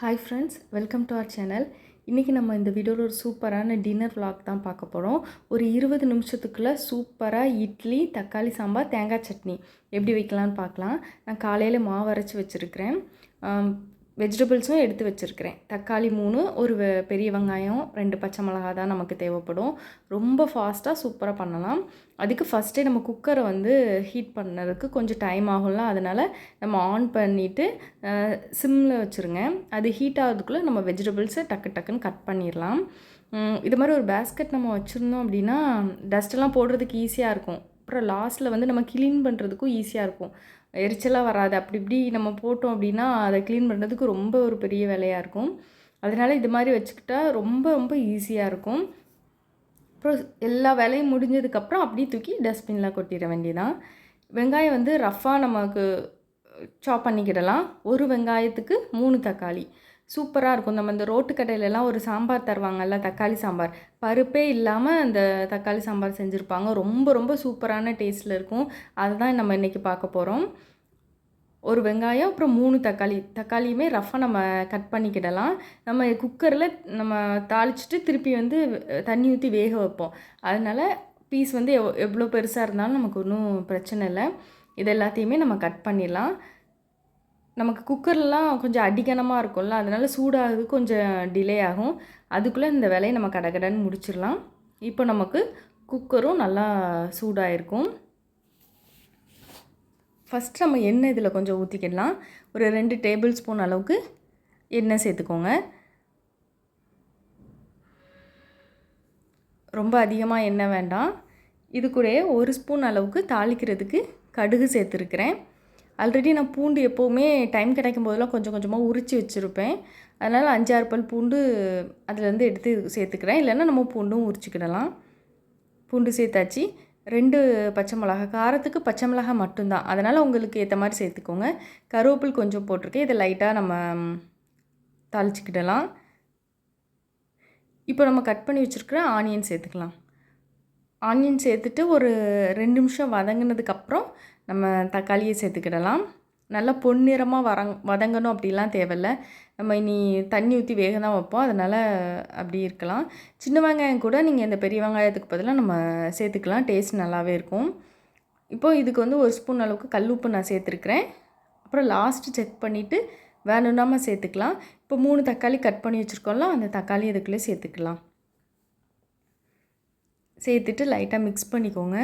Hi friends, welcome to our channel. இன்றைக்கி நம்ம இந்த வீடியோவில் ஒரு சூப்பரான டின்னர் vlog தான் பார்க்க போகிறோம். ஒரு 20 நிமிஷத்துக்குள்ளே சூப்பராக இட்லி, தக்காளி சாம்பார், தேங்காய் சட்னி எப்படி வைக்கலான்னு பார்க்கலாம். நான் காலையில் மாவு அரைச்சி வச்சுருக்கிறேன். வெஜிடபிள்ஸும் எடுத்து வச்சுருக்கிறேன். தக்காளி 3, ஒரு பெரிய வெங்காயம், 2 பச்சை மிளகா தான் நமக்கு தேவைப்படும். ரொம்ப ஃபாஸ்ட்டாக சூப்பராக பண்ணலாம். அதுக்கு ஃபஸ்ட்டே நம்ம குக்கரை ஹீட் பண்ணுறதுக்கு கொஞ்சம் டைம் ஆகும்ல, அதனால் நம்ம ஆன் பண்ணிவிட்டு சிம்மில் வச்சுருங்க. அது ஹீட் ஆகிறதுக்குள்ளே நம்ம வெஜிடபிள்ஸை டக்குன்னு கட் பண்ணிடலாம். இது மாதிரி ஒரு பேஸ்கெட் நம்ம வச்சுருந்தோம் அப்படின்னா டஸ்ட்டெல்லாம் போடுறதுக்கு ஈஸியாக இருக்கும். அப்புறம் லாஸ்ட்டில் நம்ம க்ளீன் பண்ணுறதுக்கும் ஈஸியாக இருக்கும். எரிச்சலாக வராது. அப்படி இப்படி நம்ம போட்டோம் அப்படின்னா அதை க்ளீன் பண்ணுறதுக்கு ரொம்ப ஒரு பெரிய வேலையாக இருக்கும். அதனால் இது மாதிரி வச்சுக்கிட்டா ரொம்ப ஈஸியாக இருக்கும். அப்புறம் எல்லா வேலையும் முடிஞ்சதுக்கப்புறம் அப்படியே தூக்கி டஸ்ட்பினில் கொட்டிட வேண்டியதான். வெங்காயம் ரஃப்பாக நமக்கு சாப் பண்ணிக்கிடலாம். ஒரு வெங்காயத்துக்கு 3 தக்காளி சூப்பராக இருக்கும். நம்ம இந்த ரோட்டு கடையிலலாம் ஒரு சாம்பார் தருவாங்கல்ல, தக்காளி சாம்பார், பருப்பே இல்லாமல் அந்த தக்காளி சாம்பார் செஞ்சுருப்பாங்க. ரொம்ப சூப்பரான டேஸ்ட்டில் இருக்கும். அதை தான் நம்ம இன்றைக்கி பார்க்க போகிறோம். ஒரு வெங்காயம், அப்புறம் 3 தக்காளியுமே ரஃப்பாக நம்ம கட் பண்ணிக்கிடலாம். நம்ம குக்கரில் நம்ம தாளிச்சிட்டு திருப்பி தண்ணி ஊற்றி வேக வைப்போம். அதனால் பீஸ் எவ்வளோ பெருசாக இருந்தாலும் நமக்கு ஒன்றும் பிரச்சனை இல்லை. இது எல்லாத்தையுமே நம்ம கட் பண்ணிடலாம். நமக்கு குக்கர்லாம் கொஞ்சம் அடிக்கனமாக இருக்கும்ல, அதனால் சூடாகிறது கொஞ்சம் டிலே ஆகும். அதுக்குள்ளே இந்த வேலையை நம்ம கடகடன்னு முடிச்சிடலாம். இப்போ நமக்கு குக்கரும் நல்லா சூடாகிருக்கும். ஃபஸ்ட் நம்ம எண்ணெய் இதில் கொஞ்சம் ஊற்றிக்கிடலாம். ஒரு 2 டேபிள் ஸ்பூன் அளவுக்கு எண்ணெய் சேர்த்துக்கோங்க. ரொம்ப அதிகமாக எண்ணெய் வேண்டாம். இது கூட 1 ஸ்பூன் அளவுக்கு தாளிக்கிறதுக்கு கடுகு சேர்த்துருக்கிறேன். ஆல்ரெடி நான் பூண்டு எப்போவுமே டைம் கிடைக்கும் போதெல்லாம் கொஞ்சமாக உரித்து வச்சுருப்பேன். அதனால் 5-6 பல் பூண்டு அதிலேருந்து எடுத்து சேர்த்துக்கிறேன். இல்லைன்னா நம்ம பூண்டும் உரிச்சிக்கிடலாம். பூண்டு சேர்த்தாச்சு. 2 பச்சை மிளகா, காரத்துக்கு பச்சை மிளகா மட்டும்தான், அதனால் உங்களுக்கு ஏற்ற மாதிரி சேர்த்துக்கோங்க. கருவேப்பில் கொஞ்சம் போட்டிருக்கேன். இதை லைட்டாக நம்ம தாளிச்சிக்கிடலாம். இப்போ நம்ம கட் பண்ணி வச்சுருக்கிற ஆனியன் சேர்த்துக்கலாம். ஆனியன் சேர்த்துட்டு ஒரு 2 நிமிஷம் வதங்கினதுக்கப்புறம் நம்ம தக்காளியை சேர்த்துக்கிடலாம். நல்லா பொன்னிறமாக வதங்கணும் அப்படிலாம் தேவையில்லை. நம்ம இனி தண்ணி ஊற்றி வேக தான் வைப்போம், அதனால் அப்படி இருக்கலாம். சின்ன வெங்காயம் கூட நீங்கள் இந்த பெரிய வெங்காயத்துக்கு பதிலாக நம்ம சேர்த்துக்கலாம். டேஸ்ட் நல்லாவே இருக்கும். இப்போது இதுக்கு 1 ஸ்பூன் அளவுக்கு கல்லுப்பு நான் சேர்த்துருக்குறேன். அப்புறம் லாஸ்ட்டு செக் பண்ணிவிட்டு வேணும்னாமல் சேர்த்துக்கலாம். இப்போ 3 தக்காளி கட் பண்ணி வச்சுருக்கோம்ல, அந்த தக்காளி இதுக்குள்ளே சேர்த்துக்கலாம். சேர்த்துட்டு லைட்டாக மிக்ஸ் பண்ணிக்கோங்க.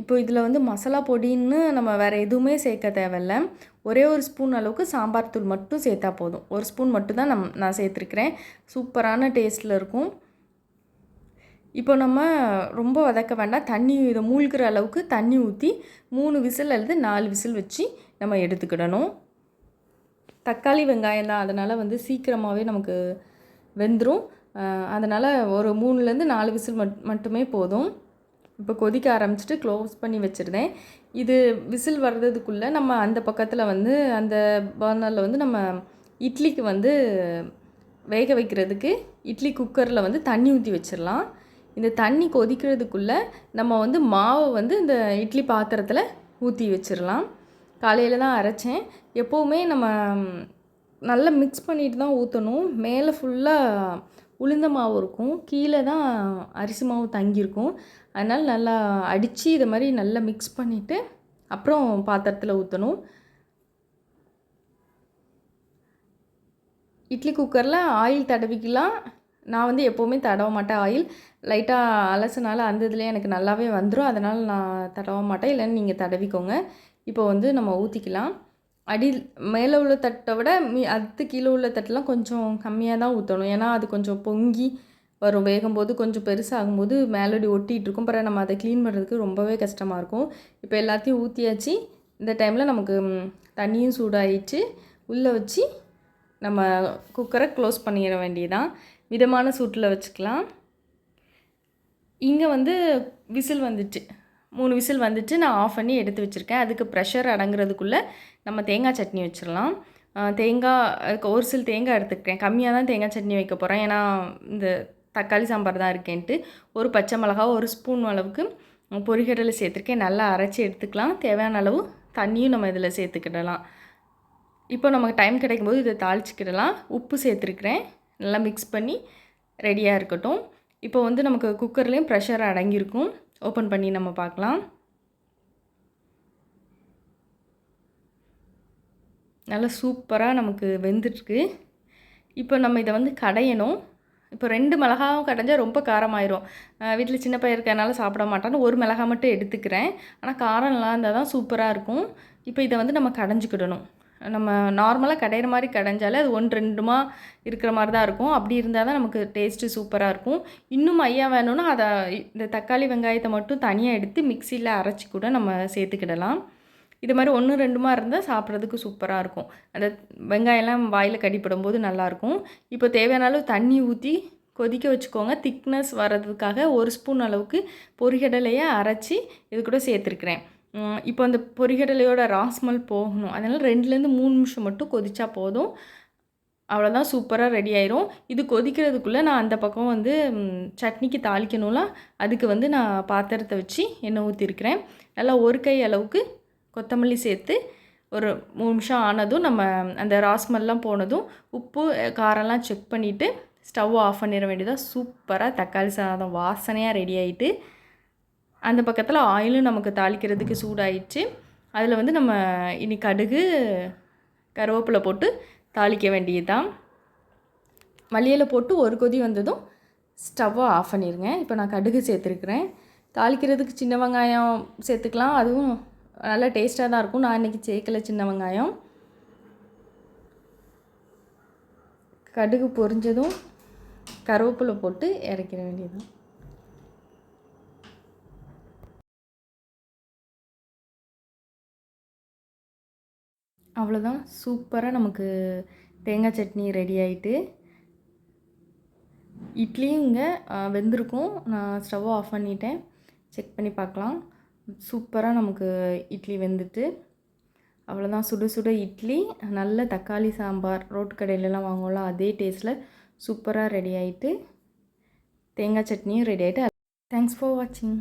இப்போ இதில் மசாலா பொடின்னு நம்ம வேறு எதுவுமே சேர்க்க தேவையில்ல. ஒரே 1 ஸ்பூன் அளவுக்கு சாம்பார் தூள் மட்டும் சேர்த்தா போதும். 1 ஸ்பூன் மட்டும் தான் நான் சேர்த்துருக்கிறேன். சூப்பரான டேஸ்ட்டில் இருக்கும். இப்போ நம்ம ரொம்ப வதக்க வேண்டாம். தண்ணி இதை மூழ்கிற அளவுக்கு தண்ணி ஊற்றி 3 விசில் அல்லது 4 விசில் வச்சு நம்ம எடுத்துக்கிடணும். தக்காளி வெங்காயம் தான், அதனால் சீக்கிரமாகவே நமக்கு வெந்துடும். அதனால் ஒரு 3லேருந்து 4 விசில் மட்டுமே போதும். இப்போ கொதிக்க ஆரம்பிச்சிட்டு க்ளோஸ் பண்ணி வச்சுருந்தேன். இது விசில் வர்றதுக்குள்ளே நம்ம அந்த பக்கத்தில் அந்த பர்னரில் நம்ம இட்லிக்கு வேக வைக்கிறதுக்கு இட்லி குக்கரில் தண்ணி ஊற்றி வச்சிடலாம். இந்த தண்ணி கொதிக்கிறதுக்குள்ளே நம்ம மாவை இந்த இட்லி பாத்திரத்தில் ஊற்றி வச்சிடலாம். காலையில் தான் அரைச்சேன். எப்போவுமே நம்ம நல்லா மிக்ஸ் பண்ணிட்டு தான் ஊற்றணும். மேலே ஃபுல்லாக உளுந்த மாவு இருக்கும், கீழே தான் அரிசி மாவு தங்கியிருக்கும். அதனால் நல்லா அடித்து இதை மாதிரி நல்லா மிக்ஸ் பண்ணிவிட்டு அப்புறம் பாத்திரத்தில் ஊற்றணும். இட்லி குக்கரில் ஆயில் தடவிக்கலாம். நான் எப்போவுமே தடவ மாட்டேன். ஆயில் லைட்டாக அலசினால அந்த இதில் எனக்கு நல்லாவே வந்துடும். அதனால் நான் தடவ மாட்டேன். இல்லைன்னு நீங்கள் தடவிக்கோங்க. இப்போ நம்ம ஊற்றிக்கலாம். மேலே உள்ள தட்டை விட அடுத்து கீழே உள்ள தட்டெலாம் கொஞ்சம் கம்மியாக தான் ஊற்றணும். ஏன்னா அது கொஞ்சம் பொங்கி வரும். வேகும்போது கொஞ்சம் பெருசாகும்போது மேலோடி ஒட்டிகிட்டு இருக்கும். அப்புறம் நம்ம அதை க்ளீன் பண்ணுறதுக்கு ரொம்பவே கஷ்டமாக இருக்கும். இப்போ எல்லாத்தையும் ஊற்றியாச்சு. இந்த டைமில் நமக்கு தண்ணியும் சூடாகிடுச்சு. உள்ளே வச்சு நம்ம குக்கரை க்ளோஸ் பண்ணிட வேண்டியதான். மிதமான சூட்டில் வச்சுக்கலாம். இங்கே விசில் வந்துச்சு, 3 விசில் வந்துட்டு நான் ஆஃப் பண்ணி எடுத்து வச்சுருக்கேன். அதுக்கு ப்ரெஷர் அடங்குறதுக்குள்ளே நம்ம தேங்காய் சட்னி வச்சிடலாம். ஒரு சில தேங்காய் எடுத்துக்கிறேன். கம்மியாக தான் தேங்காய் சட்னி வைக்க போகிறேன். ஏன்னா இந்த தக்காளி சாம்பார் தான் இருக்கேன்ட்டு. ஒரு பச்சை மிளகா, 1 ஸ்பூன் அளவுக்கு பொரிகடலை சேர்த்துருக்கேன். நல்லா அரைச்சி எடுத்துக்கலாம். தேவையான அளவு தண்ணியும் நம்ம இதில் சேர்த்துக்கிடலாம். இப்போ நமக்கு டைம் கிடைக்கும்போது இதை தாளிச்சிக்கிடலாம். உப்பு சேர்த்துருக்குறேன். நல்லா மிக்ஸ் பண்ணி ரெடியாக இருக்கட்டும். இப்போ வந்து நமக்கு குக்கர்லேயும் ப்ரெஷர் அடங்கியிருக்கும். ஓப்பன் பண்ணி நம்ம பார்க்கலாம். நல்லா சூப்பராக நமக்கு வெந்துட்டுருக்கு. இப்போ நம்ம இதை வந்து கடையணும். இப்போ 2 மிளகாவும் கடைஞ்சா ரொம்ப காரமாயிரும். வீட்டில் சின்ன பையன் இருக்கிறதுனால சாப்பிட மாட்டான்னு 1 மிளகா மட்டும் எடுத்துக்கிறேன். ஆனால் காரம் நல்லா இருந்தால் தான் சூப்பராக இருக்கும். இப்போ இதை வந்து நம்ம கடைஞ்சிக்கிடணும். நம்ம நார்மலாக கடையிற மாதிரி கடைஞ்சாலே அது 1, 2மா இருக்கிற மாதிரி தான் இருக்கும். அப்படி இருந்தால் தான் நமக்கு டேஸ்ட்டு சூப்பராக இருக்கும். இன்னும் மையா வேணும்னா அதை இந்த தக்காளி வெங்காயத்தை மட்டும் தனியாக எடுத்து மிக்சியில் அரைச்சி கூட நம்ம சேர்த்துக்கிடலாம். இது மாதிரி 1, 2மா இருந்தால் சாப்பிட்றதுக்கு சூப்பராக இருக்கும். அந்த வெங்காயம்லாம் வாயில் கடிப்படும்போது நல்லாயிருக்கும். இப்போ தேவையான அளவு தண்ணி ஊற்றி கொதிக்க வச்சுக்கோங்க. திக்னஸ் வர்றதுக்காக 1 ஸ்பூன் அளவுக்கு பொரிகடலையை அரைச்சி இது கூட சேர்த்துருக்குறேன். இப்போ அந்த பொரிகடலையோட ராஸ்மல் போகணும். அதனால் 2லேருந்து 3 நிமிஷம் மட்டும் கொதிச்சா போதும். அவ்வளோதான், சூப்பராக ரெடி ஆயிரும். இது கொதிக்கிறதுக்குள்ளே நான் அந்த பக்கம் வந்து சட்னிக்கு தாளிக்கணும்ல, அதுக்கு வந்து நான் பாத்திரத்தை வச்சு எண்ணெய் ஊற்றிருக்கிறேன். நல்லா 1 கை அளவுக்கு கொத்தமல்லி சேர்த்து ஒரு 3 நிமிஷம் ஆனதும் நம்ம அந்த ராஸ்மல்லாம் போனதும் உப்பு காரம்லாம் செக் பண்ணிவிட்டு ஸ்டவ் ஆஃப் பண்ணிட வேண்டியதாக. சூப்பராக தக்காளி சாதம் வாசனையாக ரெடி ஆகிட்டு, அந்த பக்கத்தில் ஆயிலும் நமக்கு தாளிக்கிறதுக்கு சூடாயிடுச்சு. அதில் வந்து நம்ம இனி கடுகு கருவேப்பிலை போட்டு தாளிக்க வேண்டியது தான். மல்லியில போட்டு ஒரு கொதி வந்ததும் ஸ்டவ்வை ஆஃப் பண்ணிடுங்க. இப்போ நான் கடுகு சேர்த்துருக்குறேன். தாளிக்கிறதுக்கு சின்ன வெங்காயம் சேர்த்துக்கலாம். அதுவும் நல்லா டேஸ்ட்டாக தான் இருக்கும். நான் இன்றைக்கி சேர்க்கலை சின்ன வெங்காயம். கடுகு பொரிஞ்சதும் கருவேப்பிலை போட்டு இறக்கிற வேண்டியது. அவ்வளோதான், சூப்பராக நமக்கு தேங்காய் சட்னி ரெடி ஆகிட்டு. இட்லியும் இங்கே வெந்திருக்கும். நான் ஸ்டவ் ஆஃப் பண்ணிட்டேன். செக் பண்ணி பார்க்கலாம். சூப்பராக நமக்கு இட்லி வெந்துட்டு. அவ்வளோதான், சுட சுட இட்லி, நல்ல தக்காளி சாம்பார் ரோட்டு கடையிலலாம் வாங்குவோம்ல அதே டேஸ்ட்டில் சூப்பராக ரெடி ஆகிட்டு. தேங்காய் சட்னியும் ரெடி ஆகிட்டு. தேங்க்ஸ் ஃபார் வாட்சிங்.